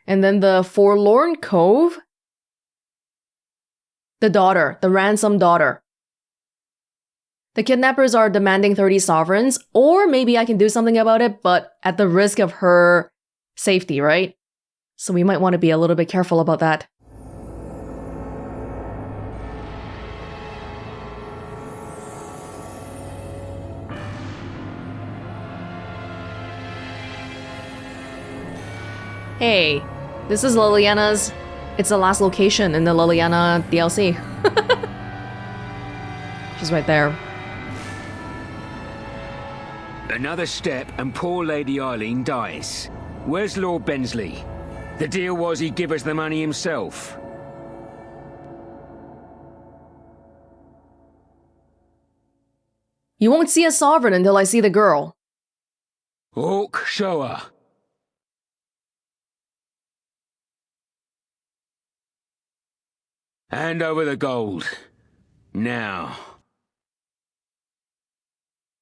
And then the Forlorn Cove? The daughter, the ransom daughter. The kidnappers are demanding 30 sovereigns, or maybe I can do something about it, but at the risk of her safety, right? So we might want to be a little bit careful about that. Hey, this is Liliana's. It's the last location in the Liliana DLC. She's right there. Another step and poor Lady Eileen dies. Where's Lord Bensley? The deal was he'd give us the money himself. You won't see a sovereign until I see the girl. Orc, show her. Hand over the gold. Now.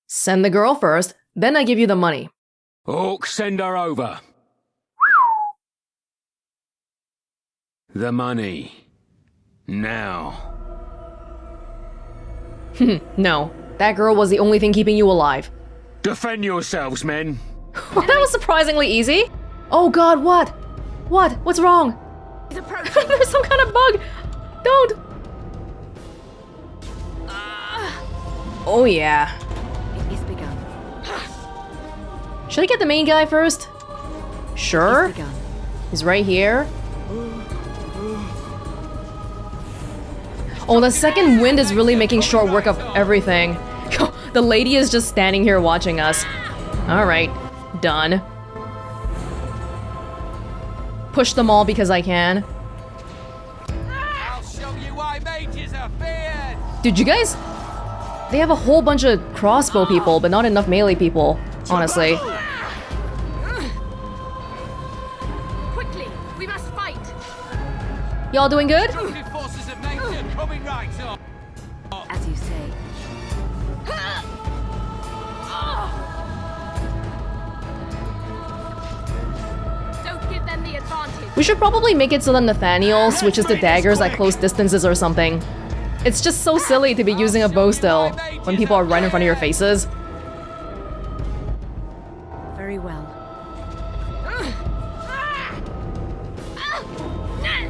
Send the girl first, then I give you the money. Orc, send her over. The money. Now. No, that girl was the only thing keeping you alive. Defend yourselves, men. That was surprisingly easy. Oh god, what? What? What's wrong? There's some kind of bug. Don't! Oh yeah. It is begun. Should I get the main guy first? Sure. He's right here. Oh, the second wind is really making short work of everything. The lady is just standing here watching us. Alright, done. Push them all because I can. Dude, you guys? They have a whole bunch of crossbow people, but not enough melee people, honestly. Quickly, we must fight. Y'all doing good? As you say. Don't give them the advantage. We should probably make it so that Nathaniel switches to daggers at close distances or something. It's just so silly to be using a bow still when people are right in front of your faces. Very well.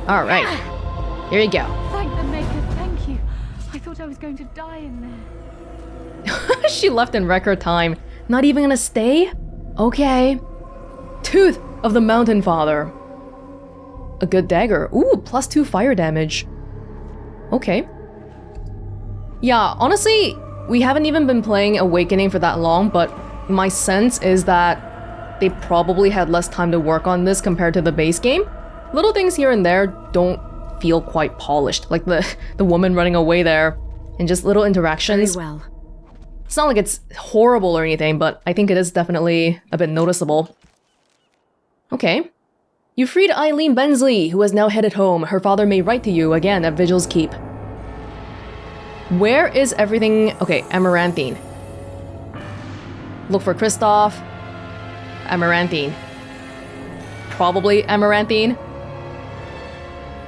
Alright. Here you go. Thank the Maker, thank you. I thought I was going to die in there. She left in record time. Not even gonna stay? Okay. Tooth of the Mountain Father. A good dagger. Ooh, +2 fire damage. Okay. Yeah, honestly, we haven't even been playing Awakening for that long, but my sense is that they probably had less time to work on this compared to the base game. Little things here and there don't feel quite polished, like the woman running away there, and just little interactions. Very well. It's not like it's horrible or anything, but I think it is definitely a bit noticeable. Okay. You freed Eileen Bensley, who has now headed home. Her father may write to you again at Vigil's Keep. Where is everything? Okay, Amaranthine. Look for Kristoff. Amaranthine. Probably Amaranthine.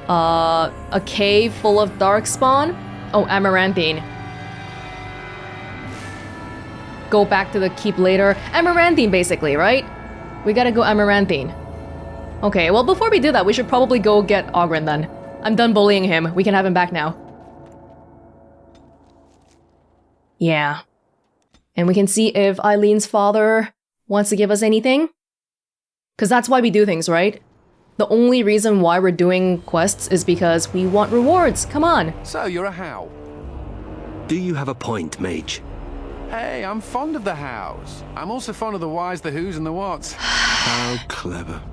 A cave full of darkspawn? Oh, Amaranthine. Go back to the keep later. Amaranthine, basically, right? We gotta go Amaranthine. Okay, well, before we do that, we should probably go get Ogren then. I'm done bullying him. We can have him back now. Yeah. And we can see if Eileen's father wants to give us anything. Because that's why we do things, right? The only reason why we're doing quests is because we want rewards. Come on. So, you're a How. Do you have a point, Mage? Hey, I'm fond of the Hows. I'm also fond of the whys, the whos, and the whats. How clever.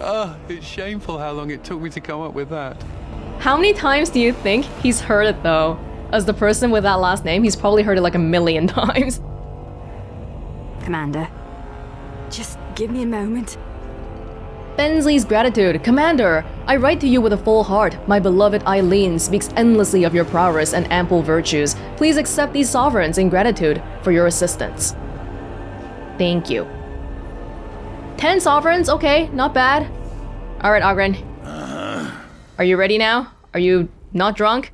Oh, it's shameful how long it took me to come up with that. How many times do you think he's heard it, though? As the person with that last name, he's probably heard it like 1,000,000 times. Commander, just give me a moment. Bensley's gratitude. Commander, I write to you with a full heart. My beloved Eileen speaks endlessly of your prowess and ample virtues. Please accept these sovereigns in gratitude for your assistance. Thank you. 10 sovereigns, okay, not bad. Alright, Ogren. Are you ready now? Are you not drunk?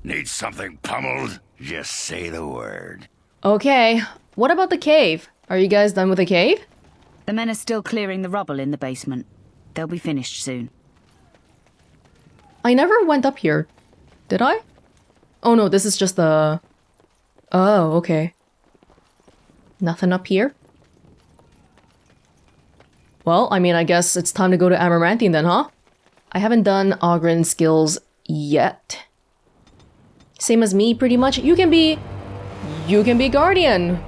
Need something pummeled? Just say the word. Okay. What about the cave? Are you guys done with the cave? The men are still clearing the rubble in the basement. They'll be finished soon. I never went up here. Did I? Oh no, this is just the... Oh, okay. Nothing up here? Well, I mean, I guess it's time to go to Amaranthine then, huh? I haven't done Ogren's skills yet. Same as me, pretty much. You can be Guardian.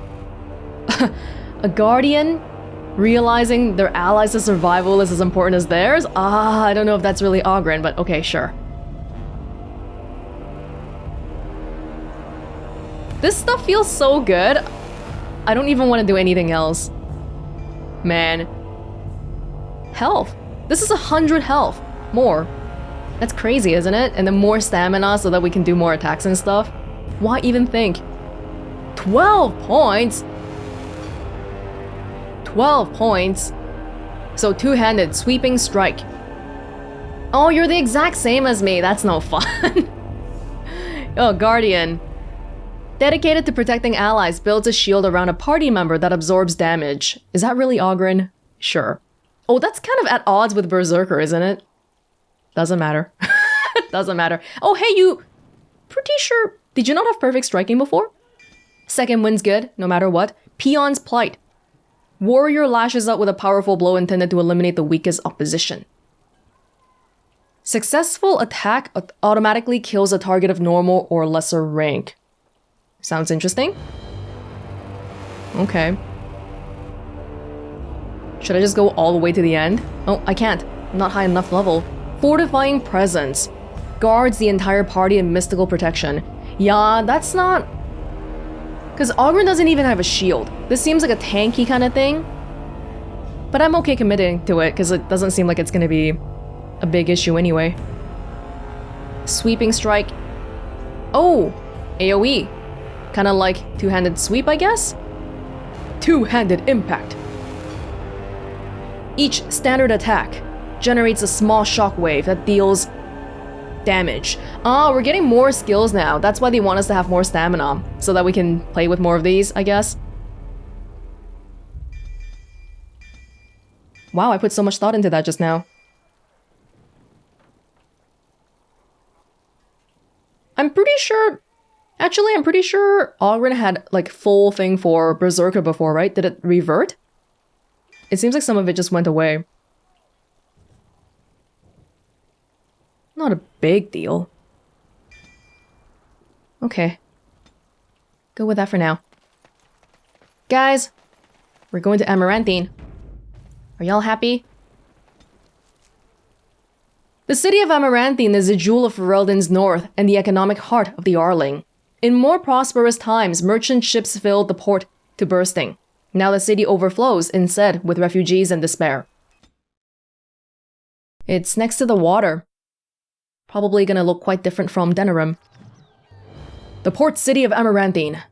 A Guardian realizing their allies' survival is as important as theirs? I don't know if that's really Ogren, but okay, sure. This stuff feels so good. I don't even want to do anything else. Man. Health. This is 100 health. More. That's crazy, isn't it? And then more stamina so that we can do more attacks and stuff. Why even think? 12 points? 12 points. So two-handed sweeping strike. Oh, you're the exact same as me. That's no fun. Oh, Guardian. Dedicated to protecting allies, builds a shield around a party member that absorbs damage. Is that really Ogren? Sure. Oh, that's kind of at odds with Berserker, isn't it? Doesn't matter. Doesn't matter. Oh, hey, you... Pretty sure... Did you not have perfect striking before? Second wind's good, no matter what. Peon's Plight. Warrior lashes out with a powerful blow intended to eliminate the weakest opposition. Successful attack automatically kills a target of normal or lesser rank. Sounds interesting. Okay. Should I just go all the way to the end? Oh, I can't. I'm not high enough level. Fortifying Presence. Guards the entire party in mystical protection. Yeah, that's not... Because Ogren doesn't even have a shield. This seems like a tanky kind of thing. But I'm okay committing to it, because it doesn't seem like it's going to be a big issue anyway. Sweeping Strike. Oh! AoE. Kind of like two-handed sweep, I guess? Two-handed impact. Each standard attack generates a small shockwave that deals damage. Ah, we're getting more skills now. That's why they want us to have more stamina, so that we can play with more of these, I guess. Wow, I put so much thought into that just now. I'm pretty sure... Actually, I'm pretty sure Ogren had, like, full thing for Berserker before, right? Did it revert? It seems like some of it just went away. Not a big deal. Okay. Go with that for now. Guys, we're going to Amaranthine. Are y'all happy? The city of Amaranthine is the jewel of Ferelden's north and the economic heart of the Arling. In more prosperous times, merchant ships filled the port to bursting. Now the city overflows instead with refugees and despair. It's next to the water. Probably gonna look quite different from Denerim. The port city of Amaranthine.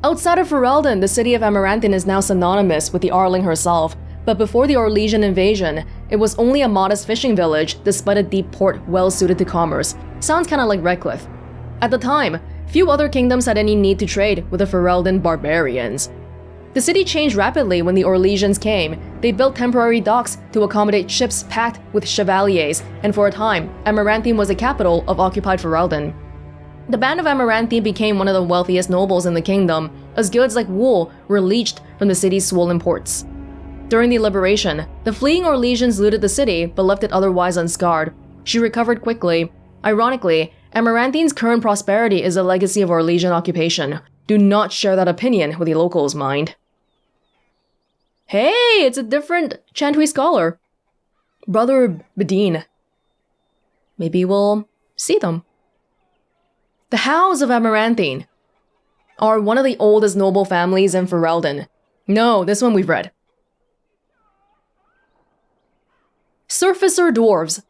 Outside of Ferelden, the city of Amaranthine is now synonymous with the Arling herself, but before the Orlesian invasion, it was only a modest fishing village despite a deep port well suited to commerce. Sounds kinda like Redcliffe. At the time, few other kingdoms had any need to trade with the Ferelden barbarians. The city changed rapidly when the Orlesians came. They built temporary docks to accommodate ships packed with chevaliers, and for a time, Amaranthine was the capital of occupied Ferelden. The Band of Amaranthine became one of the wealthiest nobles in the kingdom, as goods like wool were leached from the city's swollen ports. During the liberation, the fleeing Orlesians looted the city but left it otherwise unscarred. She recovered quickly. Ironically, Amaranthine's current prosperity is a legacy of Orlesian occupation. Do not share that opinion with the locals, mind. Hey, it's a different Chantry scholar. Brother Bedine. Maybe we'll see them. The Hows of Amaranthine are one of the oldest noble families in Ferelden. No, this one we've read. Surfacer Dwarves.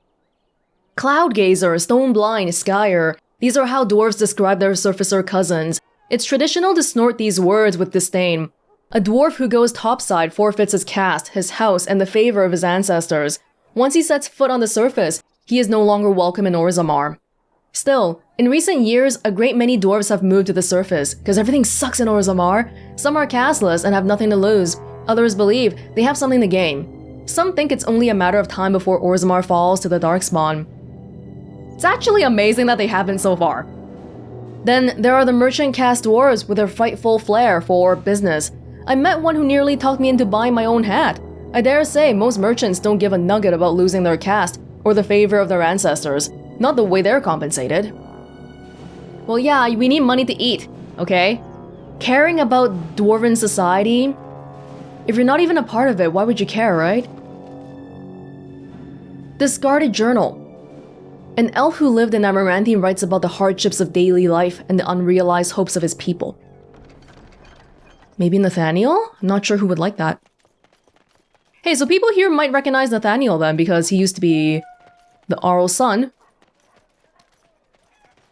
Cloudgazer, Stoneblind, Skyer. These are how dwarves describe their surfacer cousins. It's traditional to snort these words with disdain. A dwarf who goes topside forfeits his caste, his house, and the favor of his ancestors. Once he sets foot on the surface, he is no longer welcome in Orzammar. Still, in recent years, a great many dwarves have moved to the surface, because everything sucks in Orzammar. Some are casteless and have nothing to lose. Others believe they have something to gain. Some think it's only a matter of time before Orzammar falls to the Darkspawn. It's actually amazing that they haven't so far. Then there are the merchant caste dwarves with their frightful flair for business. I met one who nearly talked me into buying my own hat. I dare say most merchants don't give a nugget about losing their caste or the favor of their ancestors, not the way they're compensated. Well, yeah, we need money to eat, okay? Caring about dwarven society? If you're not even a part of it, why would you care, right? Discarded journal. An elf who lived in Amaranthine writes about the hardships of daily life and the unrealized hopes of his people. Maybe Nathaniel? I'm not sure who would like that. Hey, so people here might recognize Nathaniel then, because he used to be the Arl's son.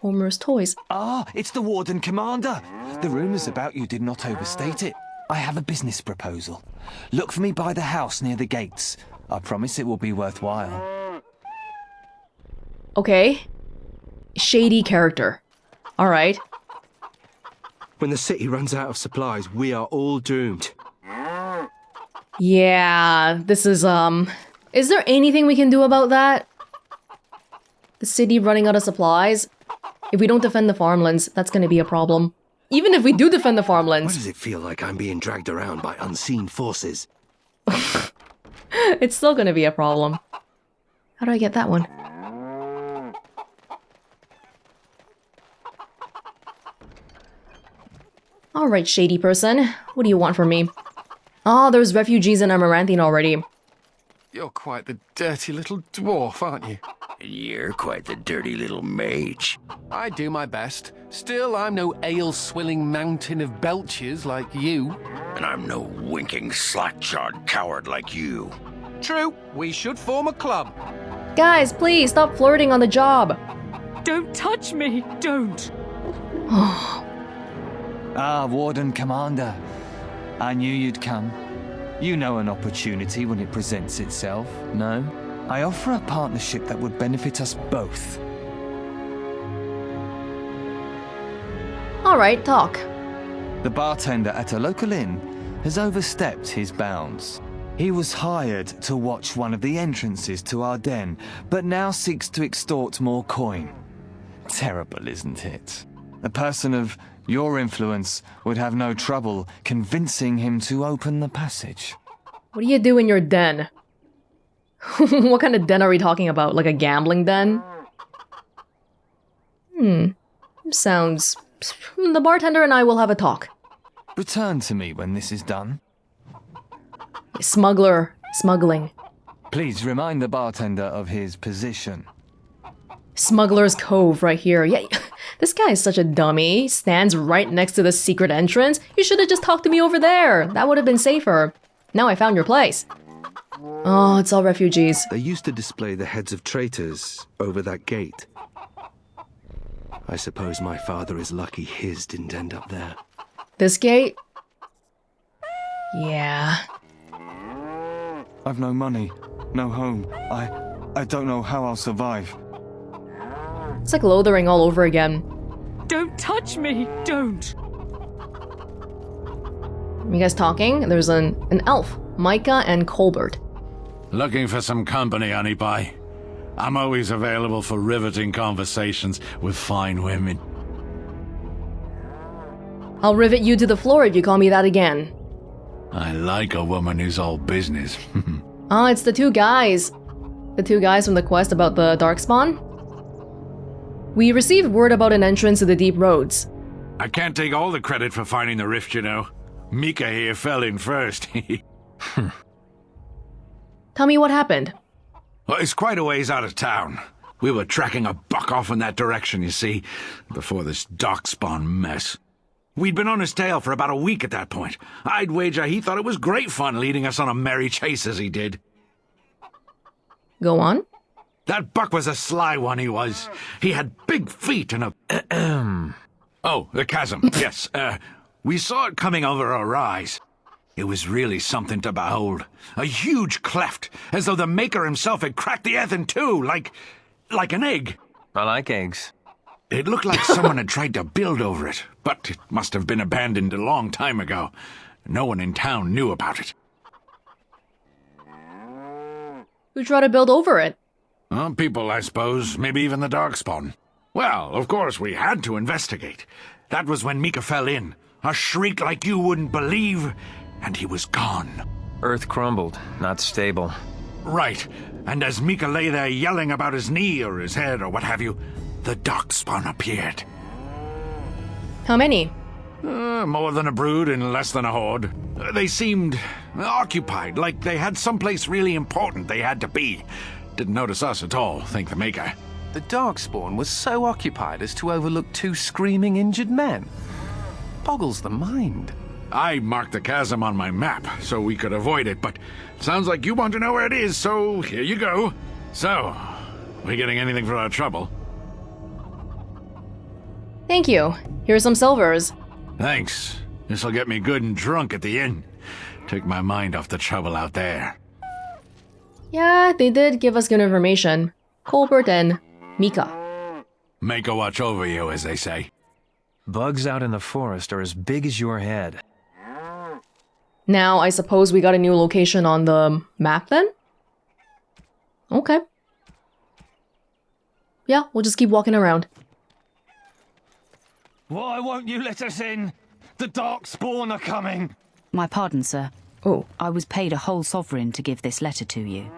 Homer's Toys. Ah, it's the Warden Commander. The rumours about you did not overstate it. I have a business proposal. Look for me by the house near the gates. I promise it will be worthwhile. Okay. Shady character. Alright. When the city runs out of supplies, we are all doomed. Yeah, this is there anything we can do about that? The city running out of supplies? If we don't defend the farmlands, that's gonna be a problem. Even if we do defend the Why farmlands. does it feel like I'm being dragged around by unseen forces? It's still gonna be a problem. How do I get that one? Alright, shady person. What do you want from me? Ah, there's refugees in Amaranthine already. You're quite the dirty little dwarf, aren't you? You're quite the dirty little mage. I do my best. Still, I'm no ale-swilling mountain of belches like you. And I'm no winking, slack-jawed coward like you. True, we should form a club. Guys, please, stop flirting on the job. Don't touch me! Don't! Ah, Warden Commander. I knew you'd come. You know an opportunity when it presents itself, no? I offer a partnership that would benefit us both. Alright, talk. The bartender at a local inn has overstepped his bounds. He was hired to watch one of the entrances to our den, but now seeks to extort more coin. Terrible, isn't it? A person of your influence would have no trouble convincing him to open the passage. What do you do in your den? What kind of den are we talking about? Like a gambling den? Sounds... The bartender and I will have a talk. Return to me when this is done. Smuggler. Smuggling. Please remind the bartender of his position. Smuggler's Cove right here. Yeah, this guy is such a dummy. He stands right next to the secret entrance. You should have just talked to me over there. That would have been safer. Now I found your place. Oh, it's all refugees. They used to display the heads of traitors over that gate. I suppose my father is lucky his didn't end up there. This gate? Yeah. I've no money, no home. I don't know how I'll survive. It's like Lothering all over again. Don't touch me! Don't! You guys talking? There's an elf, Micah and Colbert. Looking for some company, honey pie? I'm always available for riveting conversations with fine women. I'll rivet you to the floor if you call me that again. I like a woman who's all business. Oh, it's the two guys. The two guys from the quest about the Darkspawn. We received word about an entrance to the deep roads. I can't take all the credit for finding the rift, you know. Mika here fell in first. Tell me what happened. Well, it's quite a ways out of town. We were tracking a buck off in that direction, you see, before this Darkspawn mess. We'd been on his tail for about a week at that point. I'd wager he thought it was great fun leading us on a merry chase as he did. Go on. That buck was a sly one, he was. He had big feet and a... Oh, the chasm, yes. We saw it coming over a rise. It was really something to behold. A huge cleft, as though the Maker himself had cracked the earth in two, like an egg. I like eggs. It looked like someone had tried to build over it, but it must have been abandoned a long time ago. No one in town knew about it. Who tried to build over it? Well, people, I suppose. Maybe even the Darkspawn. Well, of course, we had to investigate. That was when Mika fell in. A shriek like you wouldn't believe, and he was gone. Earth crumbled, not stable. Right. And as Mika lay there yelling about his knee or his head or what have you, the Darkspawn appeared. How many? More than a brood and less than a horde. They seemed occupied, like they had someplace really important they had to be. Didn't notice us at all, thank the Maker. The Darkspawn was so occupied as to overlook 2 screaming injured men. Boggles the mind. I marked the chasm on my map so we could avoid it, but sounds like you want to know where it is, so here you go. So, we getting anything for our trouble? Thank you. Here's some silvers. Thanks. This'll get me good and drunk at the inn. Take my mind off the trouble out there. Yeah, they did give us good information. Colbert and Mika. Make a watch over you, as they say. Bugs out in the forest are as big as your head. Now, I suppose we got a new location on the map then? Okay. Yeah, we'll just keep walking around. Why won't you let us in? The Darkspawn are coming! My pardon, sir. Oh. I was paid a whole sovereign to give this letter to you.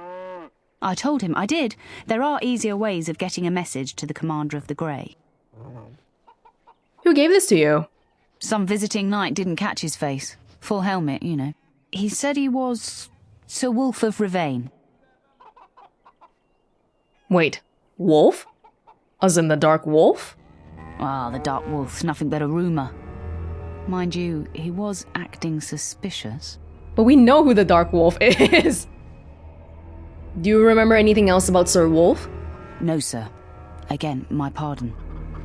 I told him I did. There are easier ways of getting a message to the Commander of the Grey. Who gave this to you? Some visiting knight didn't catch his face. Full helmet, you know. He said he was Sir Wolf of Ravain. Wait, wolf? As in the Dark Wolf? Ah, the Dark Wolf's nothing but a rumour. Mind you, he was acting suspicious. But we know who the Dark Wolf is! Do you remember anything else about Sir Wolf? No, sir. Again, my pardon.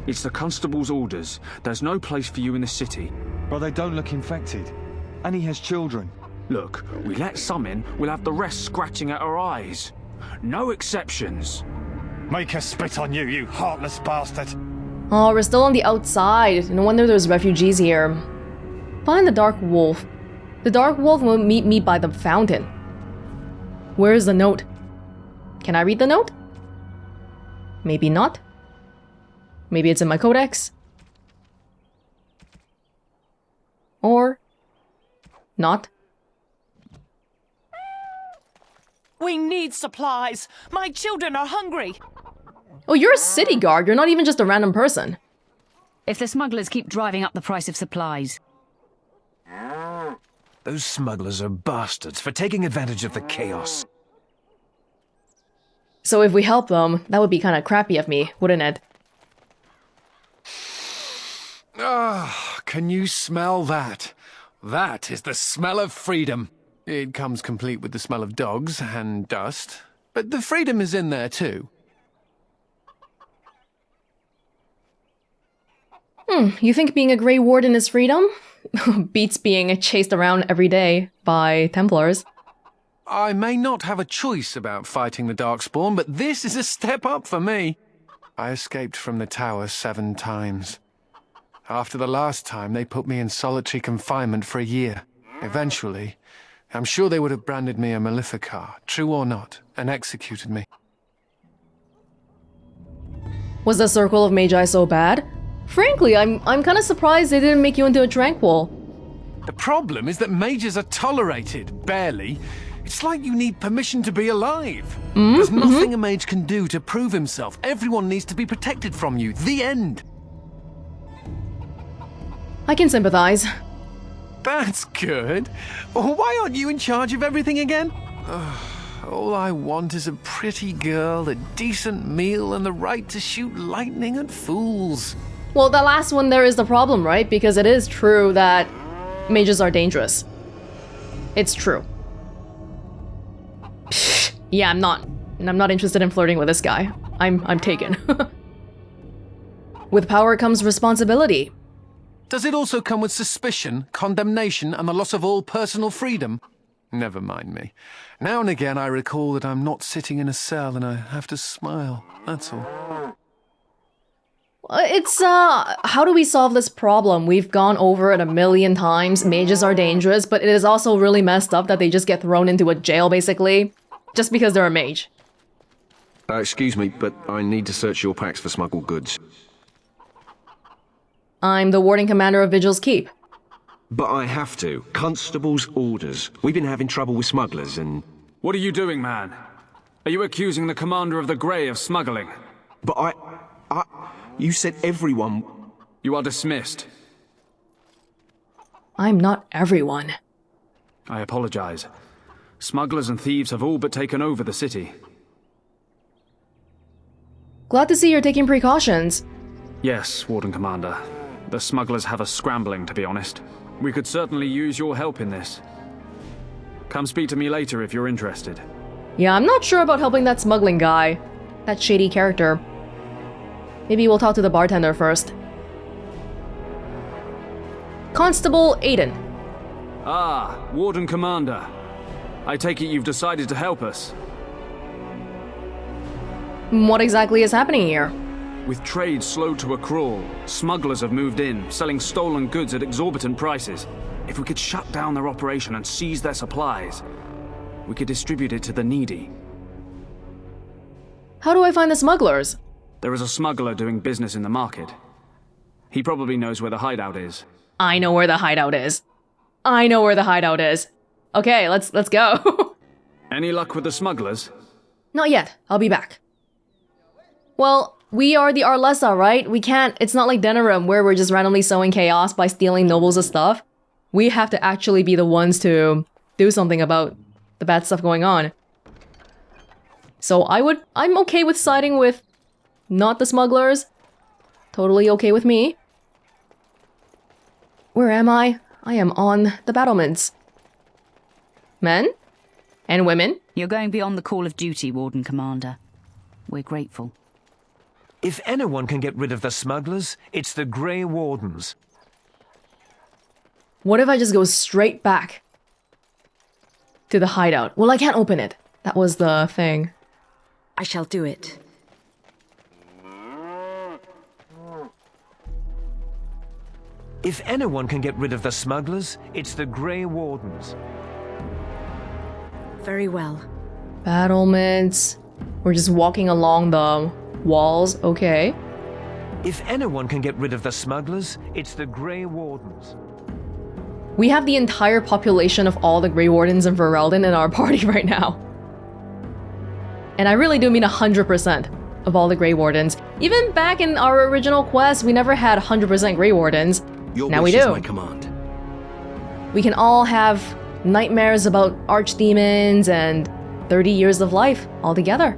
It's the constable's orders. There's no place for you in the city. But they don't look infected. And he has children. Look, we let some in, we'll have the rest scratching at our eyes. No exceptions. Make us spit on you, you heartless bastard! Oh, we're still on the outside. No wonder there's refugees here. Find the Dark Wolf. The Dark Wolf will meet me by the fountain. Where is the note? Can I read the note? Maybe not. Maybe it's in my codex. Or not. We need supplies. My children are hungry. Oh, you're a city guard. You're not even just a random person. If the smugglers keep driving up the price of supplies. Those smugglers are bastards for taking advantage of the chaos. So if we help them, that would be kind of crappy of me, wouldn't it? Ah, can you smell that? That is the smell of freedom. It comes complete with the smell of dogs and dust, but the freedom is in there too. You think being a Grey Warden is freedom? Beats being chased around every day by Templars. I may not have a choice about fighting the Darkspawn, but this is a step up for me. I escaped from the tower 7 times. After the last time, they put me in solitary confinement for a year. Eventually, I'm sure they would have branded me a Maleficar, true or not, and executed me. Was the Circle of Magi so bad? Frankly, I'm kind of surprised they didn't make you into a tranquil. The problem is that mages are tolerated, barely. It's like you need permission to be alive. There's nothing a mage can do to prove himself. Everyone needs to be protected from you. The end. I can sympathize. That's good. Why aren't you in charge of everything again? All I want is a pretty girl, a decent meal, and the right to shoot lightning at fools. Well, the last one there is the problem, right? Because it is true that mages are dangerous. It's true. Yeah, I'm not interested in flirting with this guy. I'm taken. With power comes responsibility. Does it also come with suspicion, condemnation, and the loss of all personal freedom? Never mind me. Now and again I recall that I'm not sitting in a cell and I have to smile, that's all. It's, how do we solve this problem? We've gone over it 1,000,000 times. Mages are dangerous, but it is also really messed up that they just get thrown into a jail, basically, just because they're a mage. Excuse me, but I need to search your packs for smuggled goods. I'm the warden commander of Vigil's Keep. But I have to. Constable's orders. We've been having trouble with smugglers and... What are you doing, man? Are you accusing the commander of the Grey of smuggling? But you said everyone... You are dismissed. I'm not everyone. I apologize. Smugglers and thieves have all but taken over the city. Glad to see you're taking precautions. Yes, Warden Commander. The smugglers have us scrambling, to be honest. We could certainly use your help in this. Come speak to me later if you're interested. Yeah, I'm not sure about helping that smuggling guy. That shady character. Maybe we'll talk to the bartender first. Constable Aiden. Ah, Warden Commander. I take it you've decided to help us. What exactly is happening here? With trade slowed to a crawl, smugglers have moved in, selling stolen goods at exorbitant prices. If we could shut down their operation and seize their supplies, we could distribute it to the needy. How do I find the smugglers? There is a smuggler doing business in the market. He probably knows where the hideout is. I know where the hideout is. I know where the hideout is. Okay, let's go. Any luck with the smugglers? Not yet. I'll be back. Well, we are the Arlessa, right? We can't... It's not like Denerim, where we're just randomly sowing chaos by stealing nobles' stuff. We have to actually be the ones to do something about the bad stuff going on. So I'm okay with siding with not the smugglers. Totally okay with me. Where am I? I am on the battlements. Men? And women? You're going beyond the call of duty, Warden Commander. We're grateful. If anyone can get rid of the smugglers, it's the Grey Wardens. What if I just go straight back to the hideout? Well, I can't open it. That was the thing. I shall do it. If anyone can get rid of the smugglers, it's the Grey Wardens. Very well. Battlements. We're just walking along the walls, okay. If anyone can get rid of the smugglers, it's the Grey Wardens. We have the entire population of all the Grey Wardens in Ferelden in our party right now. And I really do mean 100% of all the Grey Wardens. Even back in our original quest, we never had 100% Grey Wardens. Now we do. My command. We can all have nightmares about archdemons and 30 years of life all together.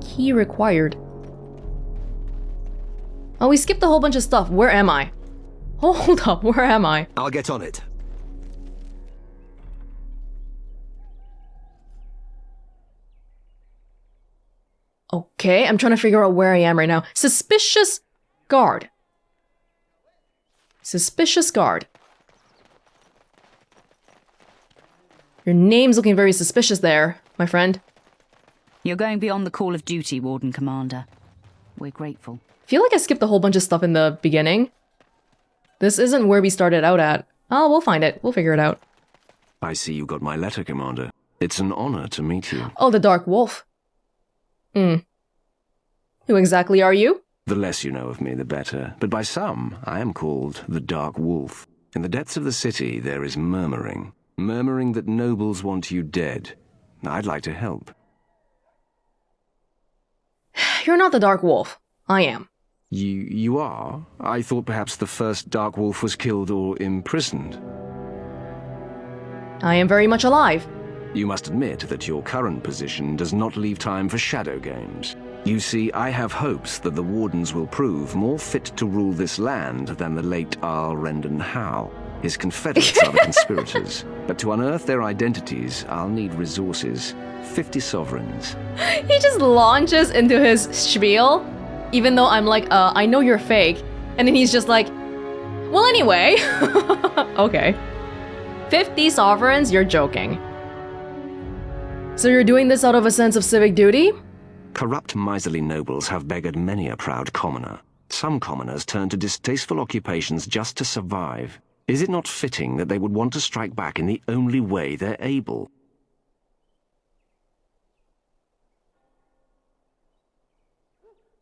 Key required. Oh, we skipped a whole bunch of stuff. Where am I? Hold up, where am I? I'll get on it. Okay, I'm trying to figure out where I am right now. Suspicious guard. Suspicious guard. Your name's looking very suspicious there, my friend. You're going beyond the call of duty, Warden Commander. We're grateful. I feel like I skipped a whole bunch of stuff in the beginning. This isn't where we started out at. Oh, we'll find it. We'll figure it out. I see you got my letter, Commander. It's an honor to meet you. Oh, the Dark Wolf. Who exactly are you? The less you know of me, the better. But by some, I am called the Dark Wolf. In the depths of the city, there is murmuring. Murmuring that nobles want you dead. I'd like to help. You're not the Dark Wolf. I am. You are? I thought perhaps the first Dark Wolf was killed or imprisoned. I am very much alive. You must admit that your current position does not leave time for shadow games. You see, I have hopes that the Wardens will prove more fit to rule this land than the late Arl Rendon Howe. His confederates are the conspirators. But to unearth their identities, I'll need resources. 50 sovereigns. He just launches into his spiel. Even though I'm like, I know you're fake. And then he's just like, well, anyway. Okay. 50 sovereigns? You're joking. So you're doing this out of a sense of civic duty? Corrupt, miserly nobles have beggared many a proud commoner. Some commoners turn to distasteful occupations just to survive. Is it not fitting that they would want to strike back in the only way they're able?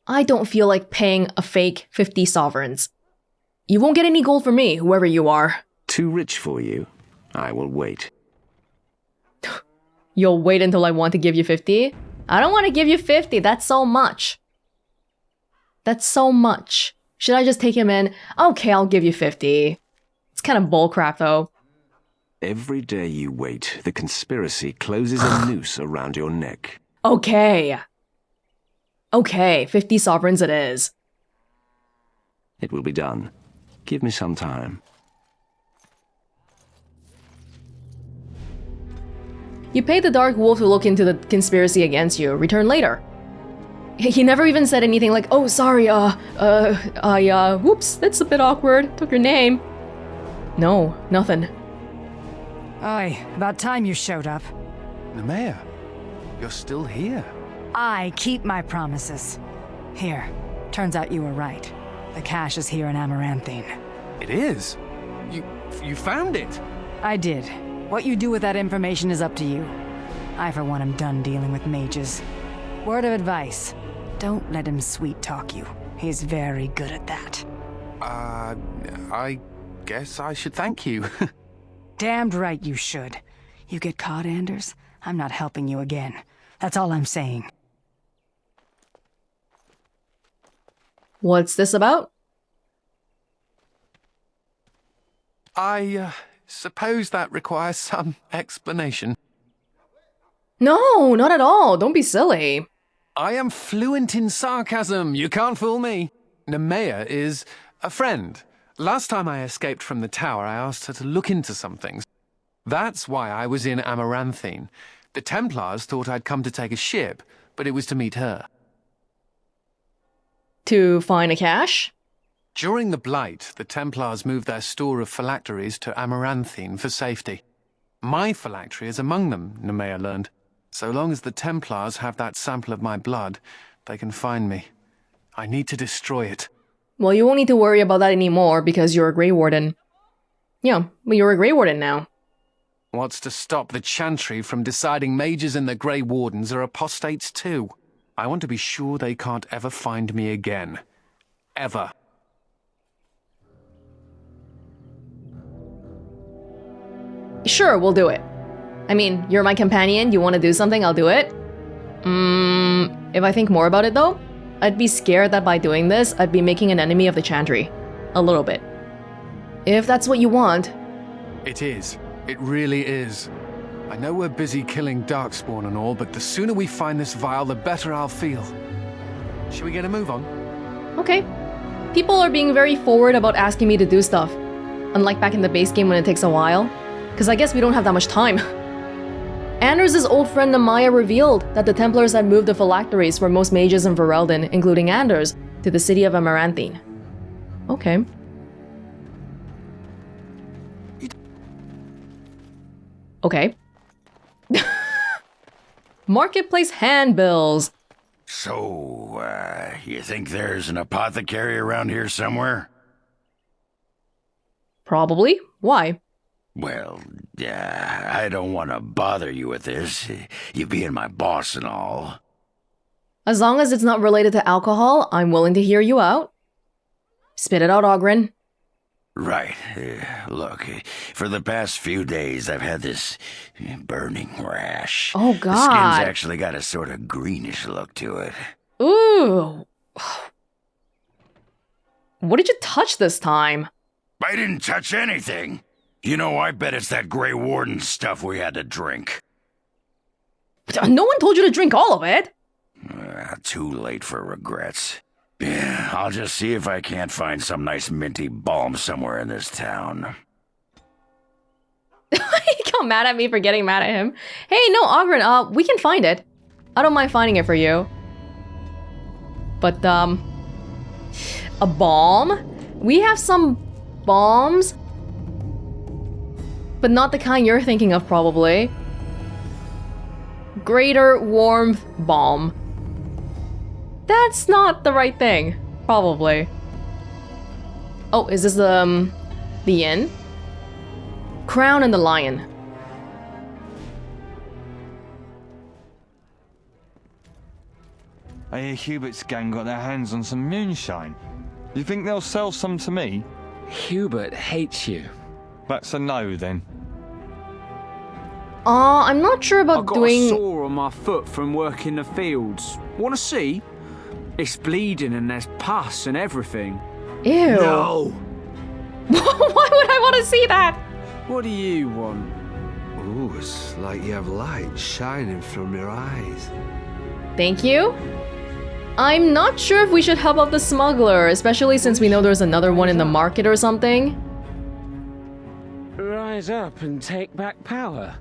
I don't feel like paying a fake 50 sovereigns. You won't get any gold from me, whoever you are. Too rich for you? I will wait. You'll wait until I want to give you 50? I don't want to give you 50, that's so much. That's so much. Should I just take him in? Okay, I'll give you 50. It's kind of bullcrap though. Every day you wait, the conspiracy closes a noose around your neck. Okay. Okay, 50 sovereigns it is. It will be done. Give me some time. You paid the Dark Wolf to look into the conspiracy against you. Return later. He never even said anything like, oh, sorry, whoops, that's a bit awkward. Took your name. No, nothing. Aye, about time you showed up. Nemea, you're still here. I keep my promises. Here, turns out you were right. The cache is here in Amaranthine. It is? You found it? I did. What you do with that information is up to you. I, for one, am done dealing with mages. Word of advice. Don't let him sweet-talk you. He's very good at that. I guess I should thank you. Damned right you should. You get caught, Anders, I'm not helping you again. That's all I'm saying. What's this about? I suppose that requires some explanation. No, not at all. Don't be silly. I am fluent in sarcasm. You can't fool me. Nemea is a friend. Last time I escaped from the tower, I asked her to look into some things. That's why I was in Amaranthine. The Templars thought I'd come to take a ship, but it was to meet her. To find a cache? During the Blight, the Templars moved their store of phylacteries to Amaranthine for safety. My phylactery is among them, Nemea learned. So long as the Templars have that sample of my blood, they can find me. I need to destroy it. Well, you won't need to worry about that anymore because you're a Grey Warden. Yeah, but you're a Grey Warden now. What's to stop the Chantry from deciding mages and the Grey Wardens are apostates too? I want to be sure they can't ever find me again. Ever. Sure, we'll do it. I mean, you're my companion, you want to do something, I'll do it. If I think more about it though, I'd be scared that by doing this, I'd be making an enemy of the Chantry. A little bit. If that's what you want. It is. It really is. I know we're busy killing Darkspawn and all, but the sooner we find this vial, the better I'll feel. Should we get a move on? Okay. People are being very forward about asking me to do stuff. Unlike back in the base game when it takes a while. Because I guess we don't have that much time. Anders' old friend Nemea revealed that the Templars had moved the Phylacteries for most mages in Ferelden, including Anders, to the city of Amaranthine. Okay. Okay. Marketplace handbills. So, you think there's an apothecary around here somewhere? Probably. Why? Well, I don't want to bother you with this, you being my boss and all. As long as it's not related to alcohol, I'm willing to hear you out. Spit it out, Ogren. Right. Look, for the past few days, I've had this burning rash. Oh, God. The skin's actually got a sort of greenish look to it. Ooh. What did you touch this time? I didn't touch anything. You know, I bet it's that Grey Warden stuff we had to drink. No one told you to drink all of it. Too late for regrets. Yeah, I'll just see if I can't find some nice minty balm somewhere in this town. He got mad at me for getting mad at him. Hey, no, Ogren, we can find it. I don't mind finding it for you. But, a balm? We have some bombs, but not the kind you're thinking of, probably. Greater warmth bomb. That's not the right thing, probably. Oh, is this the inn? Crown and the Lion. I hear Hubert's gang got their hands on some moonshine. You think they'll sell some to me? Hubert hates you. That's a no, then. I'm not sure about I got doing... a sore on my foot from working the fields. Want to see? It's bleeding and there's pus and everything. Ew. No! Why would I want to see that? What do you want? Ooh, it's like you have light shining from your eyes. Thank you. I'm not sure if we should help out the smuggler, especially since we know there's another one in the market or something. Rise up and take back power.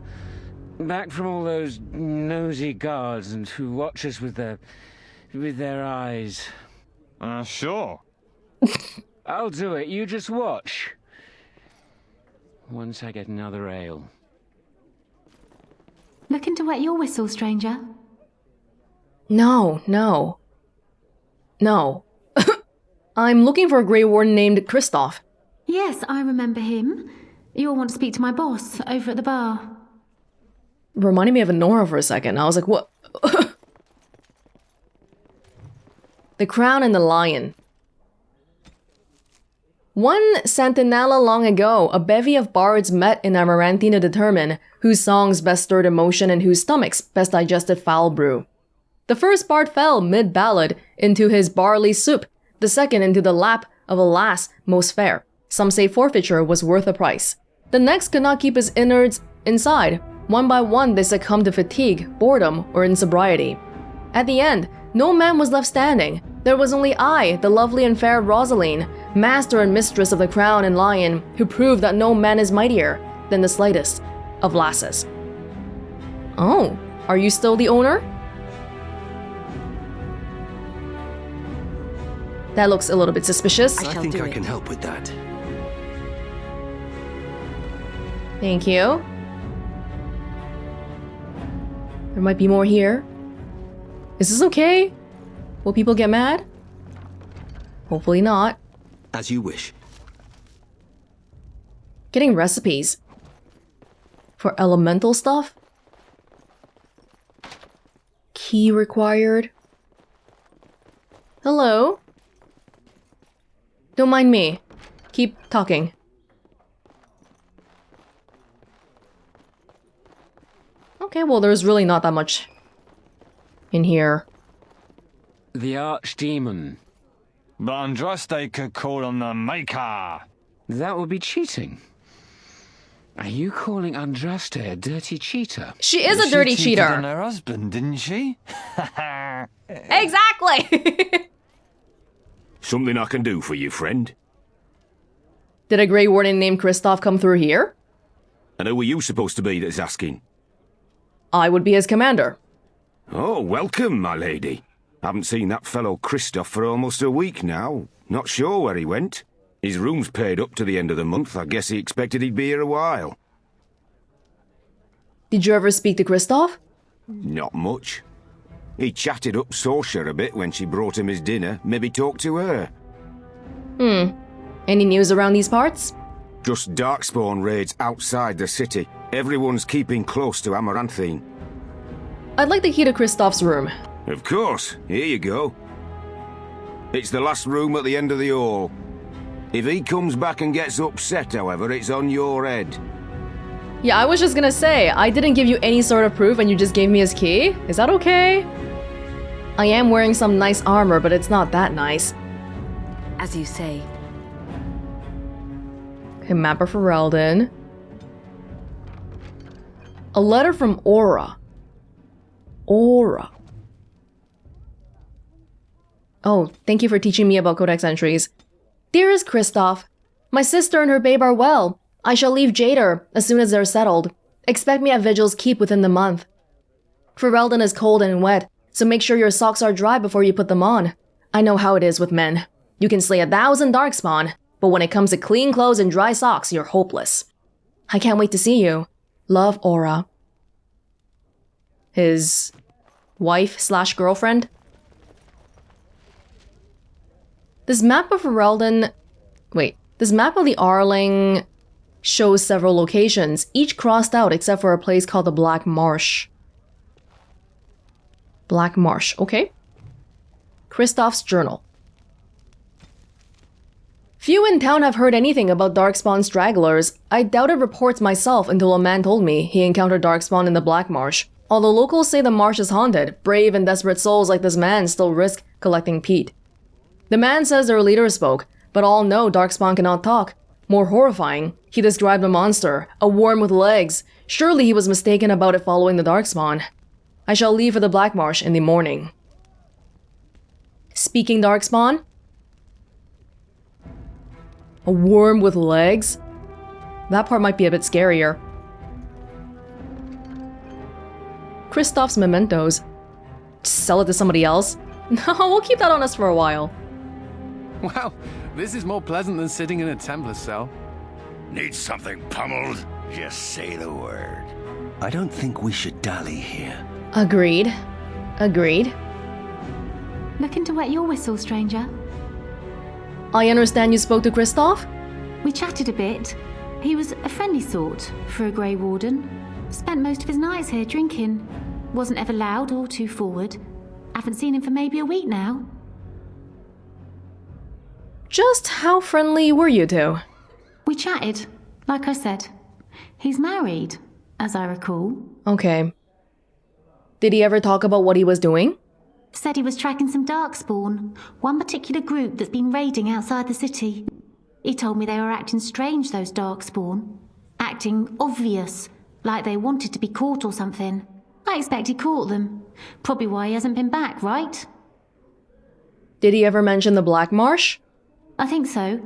Back from all those nosy guards and who watch us with their eyes. Sure. I'll do it, you just watch. Once I get another ale. Looking to wet your whistle, stranger? No. I'm looking for a Grey Warden named Kristoff. Yes, I remember him. You'll want to speak to my boss over at the bar. Reminded me of Nora for a second. I was like, what? The Crown and the Lion. One centinela long ago, a bevy of bards met in Amaranthine to determine whose songs best stirred emotion and whose stomachs best digested foul brew. The first bard fell mid-ballad into his barley soup, the second into the lap of a lass most fair. Some say forfeiture was worth a price. The next could not keep his innards inside. One by one they succumbed to fatigue, boredom, or insobriety. At the end, no man was left standing. There was only I, the lovely and fair Rosaline, master and mistress of the Crown and Lion, who proved that no man is mightier than the slightest of lasses. Oh, are you still the owner? That looks a little bit suspicious. I think I can help with that. Thank you. There might be more here. Is this okay? Will people get mad? Hopefully not. As you wish. Getting recipes. For elemental stuff? Key required. Hello? Don't mind me. Keep talking. Okay, well, there's really not that much in here. The archdemon. But Andraste could call on the Maker. That would be cheating. Are you calling Andraste a dirty cheater? She is a dirty cheater. She cheated on her husband, didn't she? Exactly! Something I can do for you, friend? Did a Grey Warden named Kristoff come through here? And who are you supposed to be that's asking? I would be his commander. Oh, welcome, my lady. Haven't seen that fellow Kristoff for almost a week now. Not sure where he went. His room's paid up to the end of the month. I guess he expected he'd be here a while. Did you ever speak to Kristoff? Not much. He chatted up Sorsha a bit when she brought him his dinner. Maybe talked to her. Any news around these parts? Just darkspawn raids outside the city. Everyone's keeping close to Amaranthine. I'd like the key to Kristoff's room. Of course. Here you go. It's the last room at the end of the hall. If he comes back and gets upset, however, it's on your head. Yeah, I was just gonna say, I didn't give you any sort of proof and you just gave me his key? Is that okay? I am wearing some nice armor, but it's not that nice. As you say. Okay, mapper for Reldon. A letter from Aura. Aura. Oh, thank you for teaching me about codex entries. Dearest Kristoff, my sister and her babe are well. I shall leave Jader as soon as they're settled. Expect me at Vigil's Keep within the month. Ferelden is cold and wet, so make sure your socks are dry before you put them on. I know how it is with men. You can slay 1,000 darkspawn, But when it comes to clean clothes and dry socks, you're hopeless. I can't wait to see you. Love, Aura. His wife/girlfriend? This map of Ferelden... Wait. This map of the Arling shows several locations, each crossed out except for a place called the Black Marsh. Black Marsh, okay. Kristoff's journal. Few in town have heard anything about Darkspawn stragglers. I doubted reports myself until a man told me he encountered Darkspawn in the Black Marsh. Although locals say the marsh is haunted, brave and desperate souls like this man still risk collecting peat. The man says their leader spoke, but all know Darkspawn cannot talk. More horrifying, he described a monster, a worm with legs. Surely he was mistaken about it following the Darkspawn. I shall leave for the Black Marsh in the morning. Speaking Darkspawn? A worm with legs? That part might be a bit scarier. Kristoff's mementos. Sell it to somebody else? No, we'll keep that on us for a while. Wow, this is more pleasant than sitting in a Templar cell. Need something pummeled? Just say the word. I don't think we should dally here. Agreed. Agreed. Looking to wet your whistle, stranger? I understand you spoke to Kristoff? We chatted a bit. He was a friendly sort for a Grey Warden. Spent most of his nights here drinking. Wasn't ever loud or too forward. Haven't seen him for maybe a week now. Just how friendly were you two? We chatted, like I said. He's married, as I recall. Okay. Did he ever talk about what he was doing? Said he was tracking some Darkspawn, one particular group that's been raiding outside the city. He told me they were acting strange, those Darkspawn. Acting obvious, like they wanted to be caught or something. I expect he caught them. Probably why he hasn't been back, right? Did he ever mention the Black Marsh? I think so.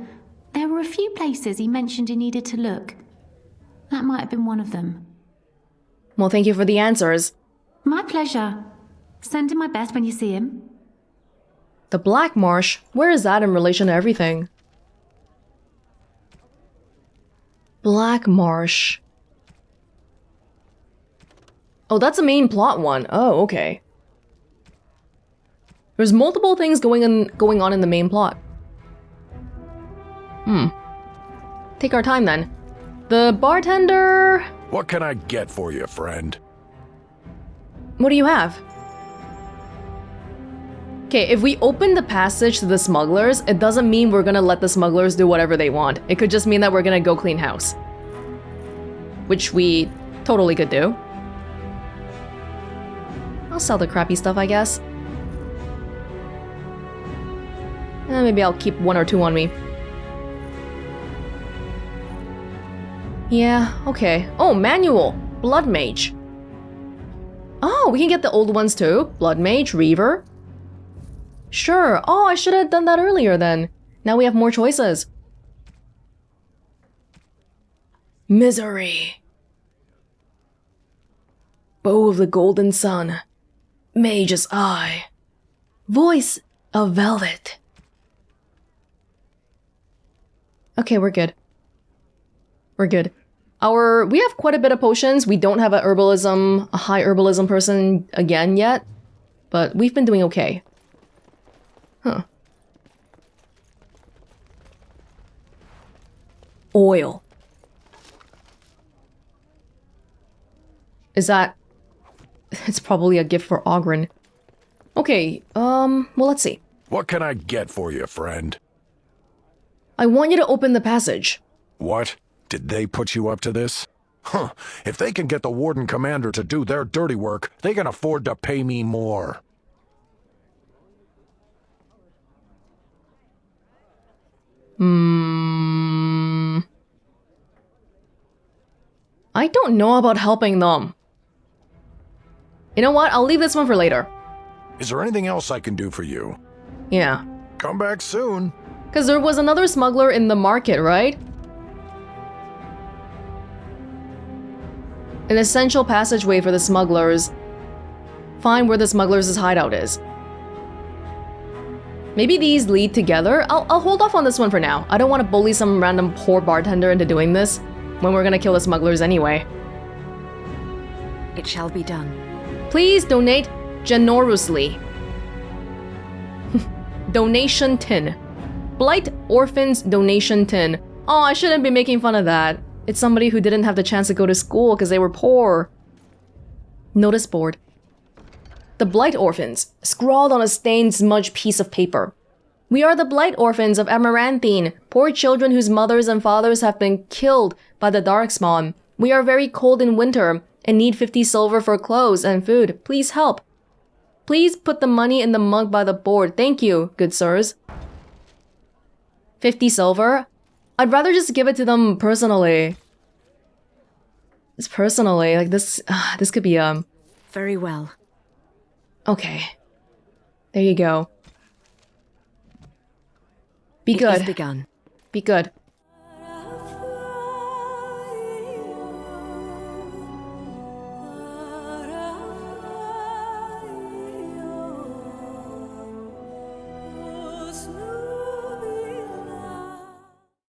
There were a few places he mentioned he needed to look. That might have been one of them. Well, thank you for the answers. My pleasure. Send him my best when you see him. The Black Marsh? Where is that in relation to everything? Black Marsh. Oh, that's a main plot one. Oh, okay. There's multiple things going on in the main plot. Take our time then. The bartender... What can I get for you, friend? What do you have? Okay, if we open the passage to the smugglers, it doesn't mean we're gonna let the smugglers do whatever they want. It could just mean that we're gonna go clean house. Which we totally could do. I'll sell the crappy stuff, I guess. Maybe I'll keep one or two on me. Yeah, okay. Oh, manual! Blood Mage. Oh, we can get the old ones too. Blood Mage, Reaver. Sure. Oh, I should have done that earlier then. Now we have more choices. Misery. Bow of the Golden Sun. Mage's Eye. Voice of Velvet. Okay, we're good. We're good. We have quite a bit of potions. We don't have a high herbalism person again yet, but we've been doing okay. Huh. Oil. Is that... It's probably a gift for Ogren. Okay, well, let's see. What can I get for you, friend? I want you to open the passage. What? Did they put you up to this? Huh. If they can get the Warden Commander to do their dirty work, they can afford to pay me more. I don't know about helping them. You know what? I'll leave this one for later. Is there anything else I can do for you? Yeah. Come back soon. Because there was another smuggler in the market, right? An essential passageway for the smugglers. Find where the smugglers' hideout is. Maybe these lead together. I'll hold off on this one for now. I don't want to bully some random poor bartender into doing this when we're gonna kill the smugglers anyway. It shall be done. Please donate generously. Donation tin. Blight Orphans Donation tin. Oh, I shouldn't be making fun of that. It's somebody who didn't have the chance to go to school because they were poor. Notice board. The Blight Orphans, scrawled on a stained, smudged piece of paper. We are the Blight Orphans of Amaranthine, poor children whose mothers and fathers have been killed by the Darkspawn. We are very cold in winter and need 50 silver for clothes and food. Please help. Please put the money in the mug by the board. Thank you, good sirs. 50 silver? I'd rather just give it to them personally. It's personally, like this could be, Very well. Okay. There you go. Be good. It is begun. Be good.